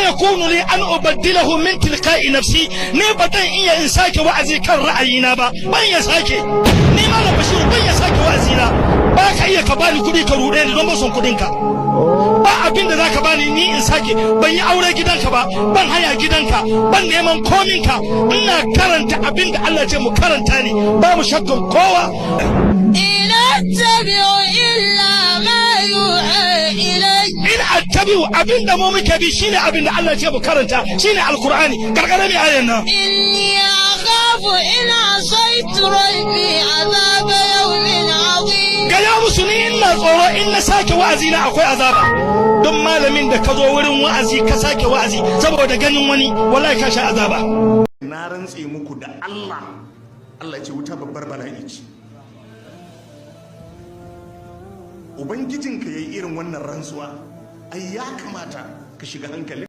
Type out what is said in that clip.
yakunu li an ubaddilahu min tilqa'i nafsi ni badan iya in sake wa'azi kan ra'ayina ba ban ya sake ni malam Bashir ban ya sake wa'azi na ba ka iya ka bani kudi ka rude ni don ba son kudin ka ba abinda zaka bani ni in sake ban yi aure gidanka ba ban haya gidanka ban neman kominka ina karanta abinda Allah ya ce mu karanta ni babu shakkan kowa ila tabi'u illa ma yuha ilay in attabi'u abinda mu muke bi shine abinda Allah ya ce mu karanta shine alqur'ani gargara mi ayan nan inni akhafu in asaytu rabbi adhab yawmin adhim ga ya musu ni ina tsoro in na sake wa'azi na akwai azaba don malamin da ka zo wurin wa'azi ka sake wa'azi saboda ganin wani wallahi ka sha azaba na rantse muku da Allah ya ce wuta babbar bala'i ce ubangijinka yayi irin wannan rantsuwa ai ya kamata ka shiga hankali